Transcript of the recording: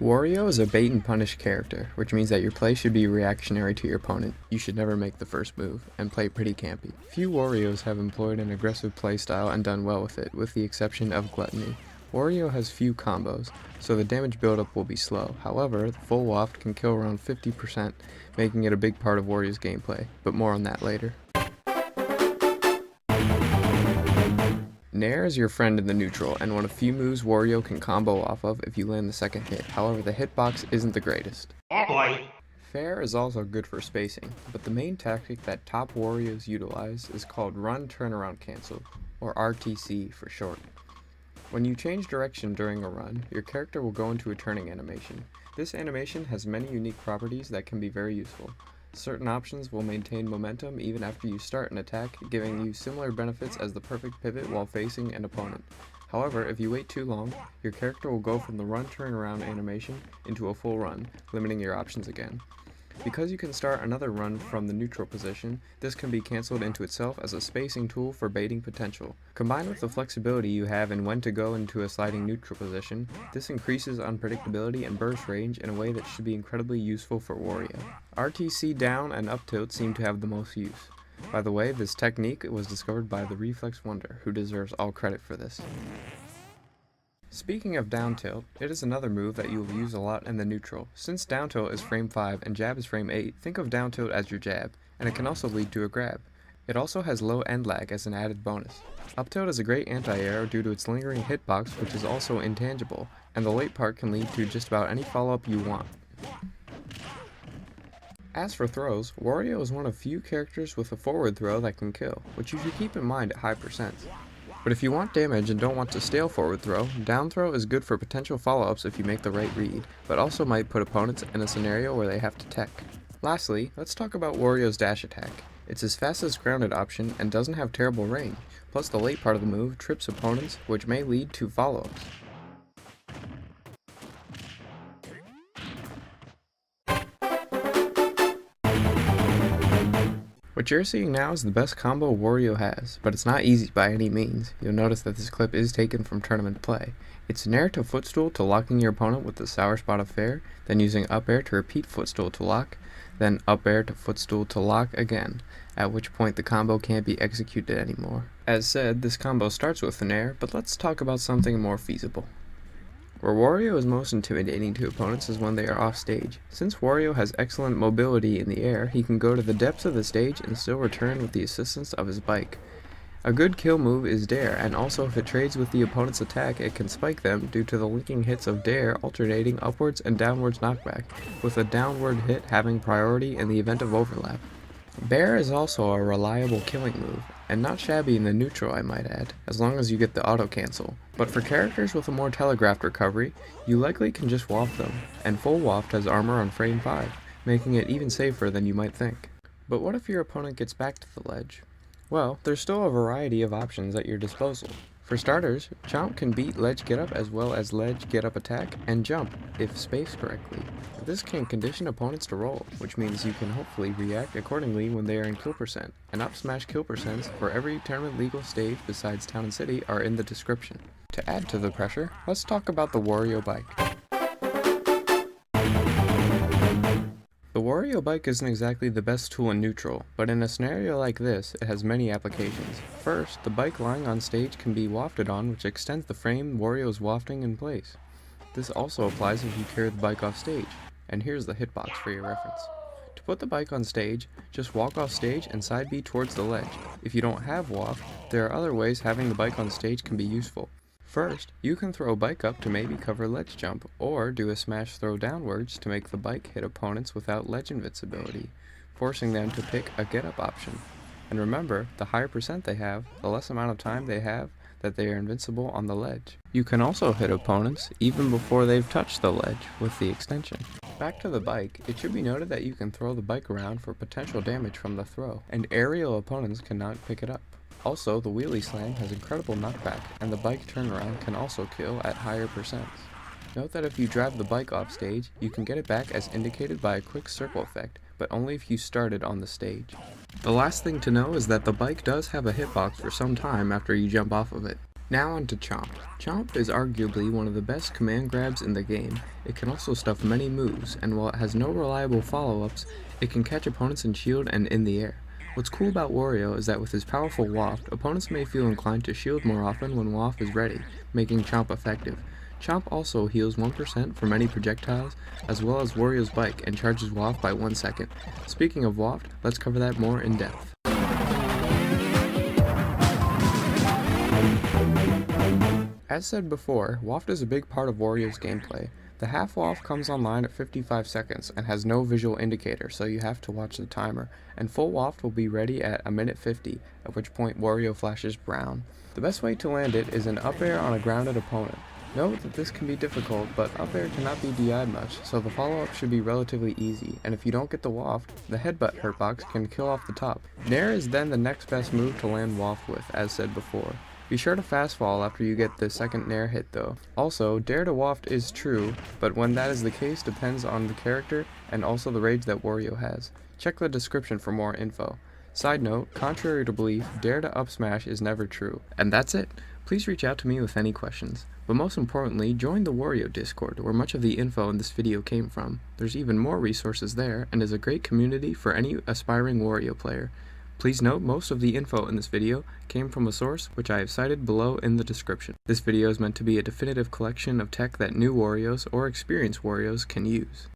Wario is a bait and punish character, which means that your play should be reactionary to your opponent. You should never make the first move, and play pretty campy. Few Warios have employed an aggressive playstyle and done well with it, with the exception of Gluttony. Wario has few combos, so the damage buildup will be slow. However, the full waft can kill around 50%, making it a big part of Wario's gameplay, but more on that later. Nair is your friend in the neutral, and one of few moves Wario can combo off of if you land the second hit. However, the hitbox isn't the greatest. Oh boy. Fair is also good for spacing, but the main tactic that top Warios utilize is called Run Turnaround Cancel, or RTC for short. When you change direction during a run, your character will go into a turning animation. This animation has many unique properties that can be very useful. Certain options will maintain momentum even after you start an attack, giving you similar benefits as the perfect pivot while facing an opponent. However, if you wait too long, your character will go from the run turnaround animation into a full run, limiting your options again. Because you can start another run from the neutral position, this can be cancelled into itself as a spacing tool for baiting potential. Combined with the flexibility you have in when to go into a sliding neutral position, this increases unpredictability and burst range in a way that should be incredibly useful for Wario. RTC down and up tilt seem to have the most use. By the way, this technique was discovered by TheReflexWonder, who deserves all credit for this. Speaking of down tilt, it is another move that you will use a lot in the neutral. Since down tilt is frame 5 and jab is frame 8, think of down tilt as your jab, and it can also lead to a grab. It also has low end lag as an added bonus. Up tilt is a great anti-air due to its lingering hitbox, which is also intangible, and the late part can lead to just about any follow-up you want. As for throws, Wario is one of few characters with a forward throw that can kill, which you should keep in mind at high percents. But if you want damage and don't want to stale forward throw, down throw is good for potential follow-ups if you make the right read, but also might put opponents in a scenario where they have to tech. Lastly, let's talk about Wario's dash attack. It's his fastest grounded option and doesn't have terrible range, plus the late part of the move trips opponents, which may lead to follow-ups. What you're seeing now is the best combo Wario has, but it's not easy by any means. You'll notice that this clip is taken from tournament play. It's Nair to footstool to locking your opponent with the sour spot of fair, then using up air to repeat footstool to lock, then up air to footstool to lock again, at which point the combo can't be executed anymore. As said, this combo starts with the Nair, but let's talk about something more feasible. Where Wario is most intimidating to opponents is when they are off stage. Since Wario has excellent mobility in the air, he can go to the depths of the stage and still return with the assistance of his bike. A good kill move is Dair, and also if it trades with the opponent's attack, it can spike them due to the linking hits of Dair alternating upwards and downwards knockback, with a downward hit having priority in the event of overlap. Bair is also a reliable killing move, and not shabby in the neutral I might add, as long as you get the auto cancel. But for characters with a more telegraphed recovery, you likely can just waft them, and full waft has armor on frame 5, making it even safer than you might think. But what if your opponent gets back to the ledge? Well, there's still a variety of options at your disposal. For starters, Chomp can beat ledge getup as well as ledge getup attack and jump, if spaced correctly. This can condition opponents to roll, which means you can hopefully react accordingly when they are in kill percent, and up smash kill percents for every tournament legal stage besides Town and City are in the description. To add to the pressure, let's talk about the Wario bike. The Wario bike isn't exactly the best tool in neutral, but in a scenario like this, it has many applications. First, the bike lying on stage can be wafted on, which extends the frame Wario is wafting in place. This also applies if you carry the bike off stage, and here's the hitbox for your reference. To put the bike on stage, just walk off stage and side B towards the ledge. If you don't have waft, there are other ways having the bike on stage can be useful. First, you can throw a bike up to maybe cover ledge jump, or do a smash throw downwards to make the bike hit opponents without ledge invincibility, forcing them to pick a get up option. And remember, the higher percent they have, the less amount of time they have that they are invincible on the ledge. You can also hit opponents even before they've touched the ledge with the extension. Back to the bike, it should be noted that you can throw the bike around for potential damage from the throw, and aerial opponents cannot pick it up. Also, the wheelie slam has incredible knockback, and the bike turnaround can also kill at higher percents. Note that if you drive the bike off stage, you can get it back as indicated by a quick circle effect, but only if you started on the stage. The last thing to know is that the bike does have a hitbox for some time after you jump off of it. Now on to Chomp. Chomp is arguably one of the best command grabs in the game. It can also stuff many moves, and while it has no reliable follow-ups, it can catch opponents in shield and in the air. What's cool about Wario is that with his powerful Waft, opponents may feel inclined to shield more often when Waft is ready, making Chomp effective. Chomp also heals 1% from any projectiles, as well as Wario's bike, and charges Waft by 1 second. Speaking of Waft, let's cover that more in depth. As said before, Waft is a big part of Wario's gameplay. The half Waft comes online at 55 seconds and has no visual indicator, so you have to watch the timer, and full Waft will be ready at a minute 50, at which point Wario flashes brown. The best way to land it is an up air on a grounded opponent. Note that this can be difficult, but up air cannot be DI'd much, so the follow-up should be relatively easy, and if you don't get the Waft, the headbutt hurtbox can kill off the top. Nair is then the next best move to land Waft with, as said before. Be sure to fast fall after you get the second Nair hit though. Also, Dare to Waft is true, but when that is the case depends on the character and also the rage that Wario has. Check the description for more info. Side note, contrary to belief, Dare to up smash is never true. And that's it. Please reach out to me with any questions. But most importantly, join the Wario Discord, where much of the info in this video came from. There's even more resources there, and is a great community for any aspiring Wario player. Please note most of the info in this video came from a source which I have cited below in the description. This video is meant to be a definitive collection of tech that new Warios or experienced Warios can use.